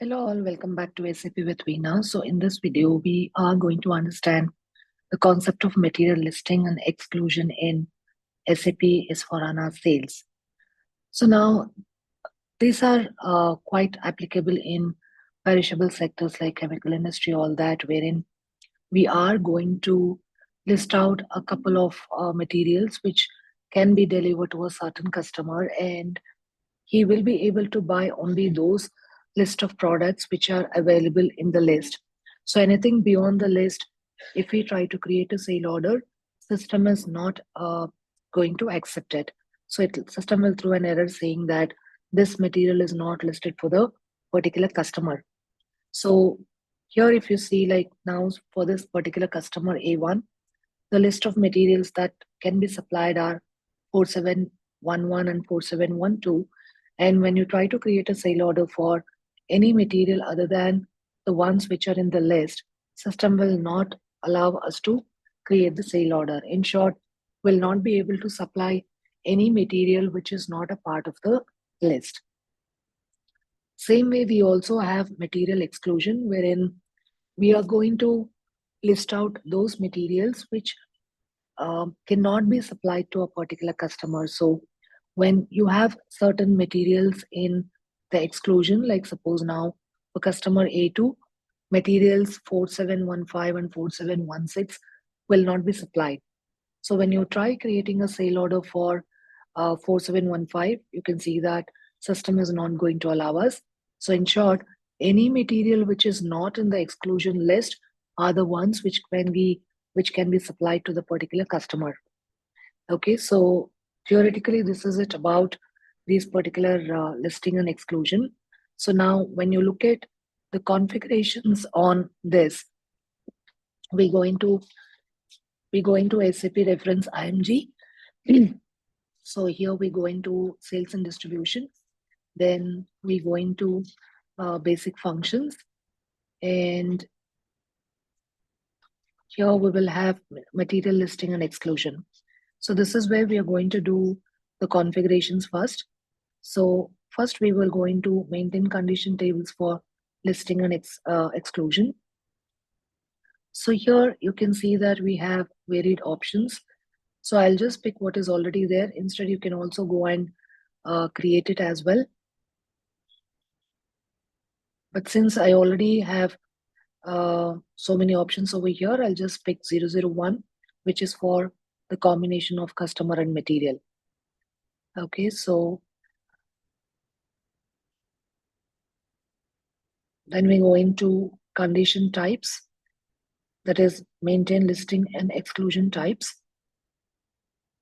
Hello all, welcome back to SAP with Veena. So in this video, we are going to understand the concept of material listing and exclusion in SAP S/4HANA sales. So now these are quite applicable in perishable sectors like chemical industry, all that, wherein we are going to list out a couple of materials which can be delivered to a certain customer, and he will be able to buy only those list of products which are available in the list. So anything beyond the list, if we try to create a sale order, system is not going to accept it. So system will throw an error saying that this material is not listed for the particular customer. So here, if you see, like now for this particular customer A1, the list of materials that can be supplied are 4711 and 4712. And when you try to create a sale order for any material other than the ones which are in the list, system will not allow us to create the sale order. In short, will not be able to supply any material which is not a part of the list. Same way, we also have material exclusion, wherein we are going to list out those materials which cannot be supplied to a particular customer. So when you have certain materials in the exclusion, like suppose now for customer A2, materials 4715 and 4716 will not be supplied. So when you try creating a sale order for 4715, you can see that system is not going to allow us. So in short, any material which is not in the exclusion list are the ones which can be supplied to the particular customer. Okay, so theoretically, this is it about these particular listing and exclusion. So now, when you look at the configurations on this, we go into we go into SAP reference IMG. So here we go into sales and distribution. Then we go into basic functions, and here we will have material listing and exclusion. So this is where we are going to do the configurations first. So first we will go into maintain condition tables for listing and exclusion. So here you can see that we have varied options. So I'll just pick what is already there. Instead, you can also go and create it as well. But since I already have so many options over here, I'll just pick 001, which is for the combination of customer and material. Okay, so then we go into condition types, that is maintain listing and exclusion types.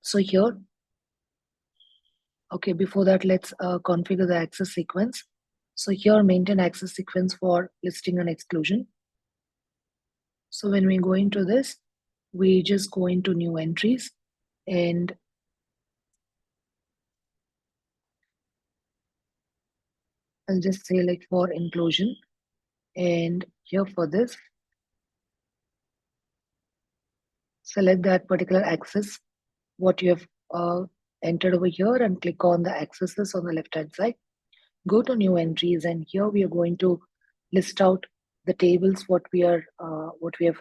So here, okay, before that, let's configure the access sequence. So here, maintain access sequence for listing and exclusion. So when we go into this, we just go into new entries, and I'll just say like for inclusion. And here for this, select that particular axis, what you have entered over here, and click on the axes on the left hand side. Go to new entries, and here we are going to list out the tables what we have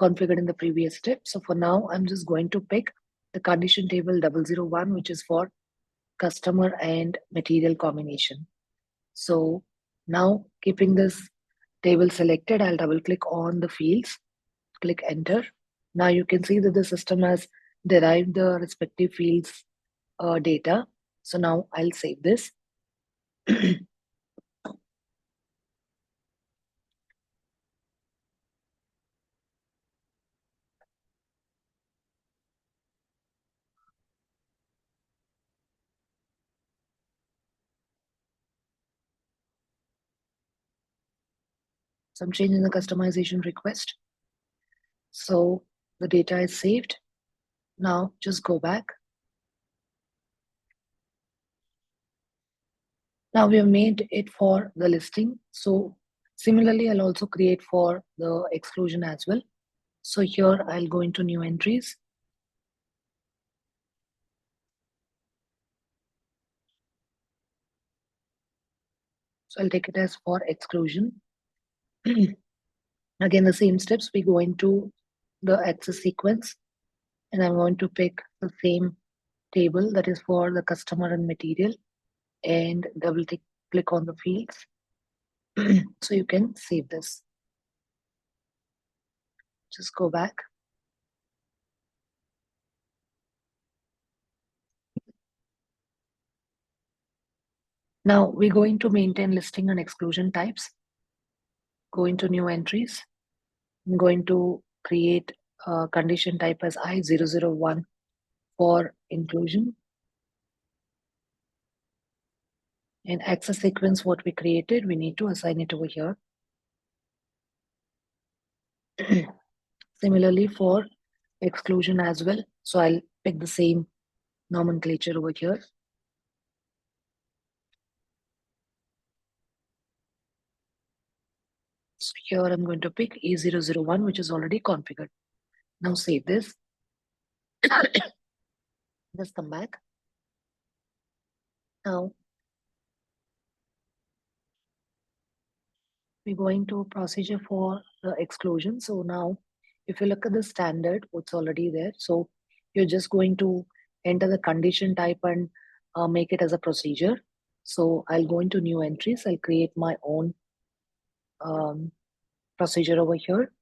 configured in the previous step. So for now, I'm just going to pick the condition table 001, which is for customer and material combination. So now, keeping this table selected, I'll double click on the fields, click enter. Now you can see that the system has derived the respective fields data. So now I'll save this. Some change in the customization request. So the data is saved. Now just go back. Now we have made it for the listing. So similarly, I'll also create for the exclusion as well. So here I'll go into new entries. So I'll take it as for exclusion. Again, the same steps. We go into the access sequence, and I'm going to pick the same table that is for the customer and material, and double click on the fields. So you can save this. Just go back. Now we're going to maintain listing and exclusion types. Go into new entries. I'm going to create a condition type as I001 for inclusion. And access sequence, what we created, we need to assign it over here. Similarly for exclusion as well. So I'll pick the same nomenclature over here. So here I'm going to pick E001, which is already configured. Now save this. Just come back. Now we're going to procedure for the exclusion. So now if you look at the standard, what's already there. So you're just going to enter the condition type and make it as a procedure. So I'll go into new entries. I'll create my own procedure over here.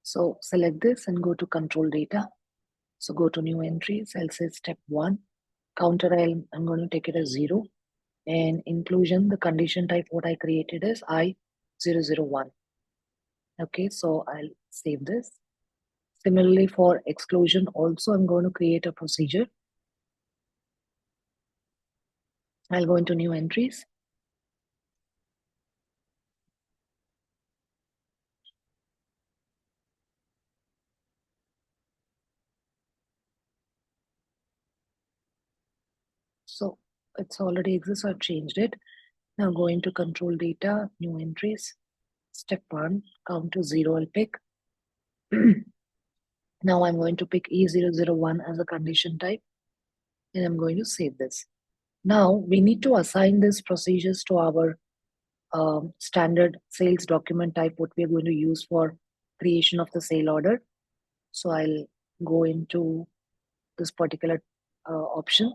So select this and go to control data. So go to new entries. I'll say step 1. Counter, I'm going to take it as 0. And inclusion, the condition type what I created is I001. Okay, so I'll save this. Similarly for exclusion also, I'm going to create a procedure. I'll go into new entries. So it's already exists, so I've changed it. Now go into control data, new entries. Step 1, count to 0, I'll pick. Now I'm going to pick E001 as a condition type, and I'm going to save this. Now we need to assign these procedures to our standard sales document type, what we are going to use for creation of the sale order. So I'll go into this particular option.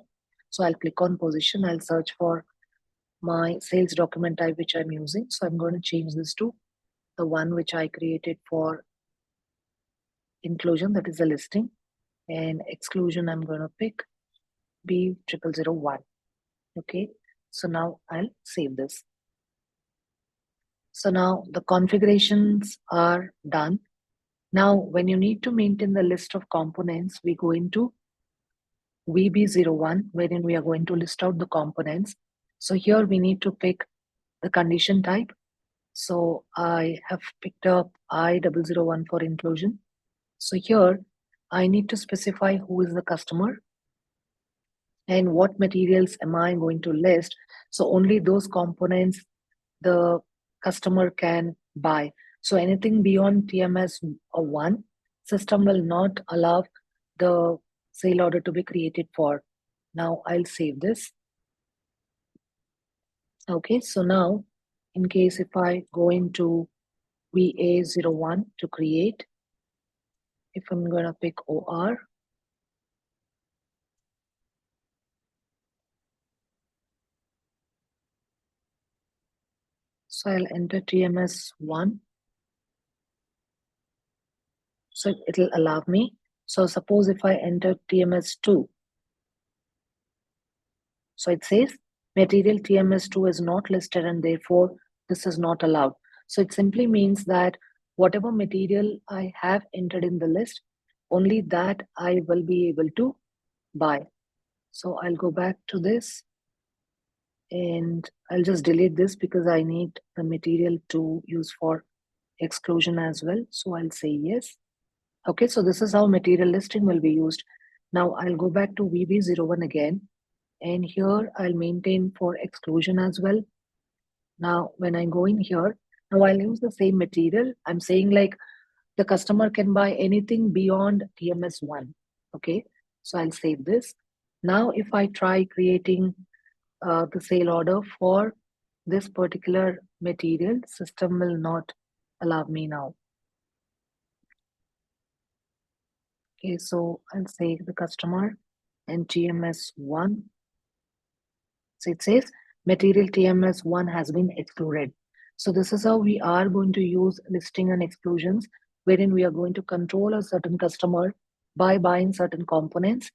So I'll click on position. I'll search for my sales document type, which I'm using. So I'm going to change this to the one which I created for inclusion, that is a listing. And exclusion, I'm going to pick B0001. Okay, so now I'll save this. So now the configurations are done. Now, when you need to maintain the list of components, we go into VB01, wherein we are going to list out the components. So here we need to pick the condition type. So I have picked up I001 for inclusion. So here I need to specify who is the customer and what materials am I going to list. So only those components the customer can buy. So anything beyond TMS 1, system will not allow the sale order to be created for. Now I'll save this. Okay, so now in case if I go into VA01 to create, if I'm going to pick OR, so I'll enter TMS 1. So it'll allow me. So suppose if I enter TMS 2, so it says material TMS2 is not listed and therefore this is not allowed. So it simply means that whatever material I have entered in the list, only that I will be able to buy. So I'll go back to this and I'll just delete this because I need the material to use for exclusion as well. So I'll say yes. Okay, so this is how material listing will be used. Now I'll go back to VB01 again. And here I'll maintain for exclusion as well. Now when I go in here, now I'll use the same material. I'm saying like The customer can buy anything beyond TMS1. Okay, so I'll save this. Now, if I try creating the sale order for this particular material, system will not allow me now. Okay, so I'll say the customer and TMS1. So it says material TMS1 has been excluded. So this is how we are going to use listing and exclusions, wherein we are going to control a certain customer by buying certain components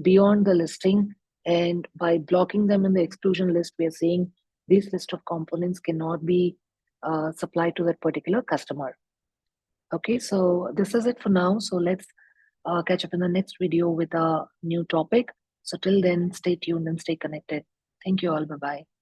beyond the listing, and by blocking them in the exclusion list, we are saying this list of components cannot be supplied to that particular customer. Okay, so this is it for now. So let's catch up in the next video with a new topic. So till then, stay tuned and stay connected. Thank you all. Bye bye.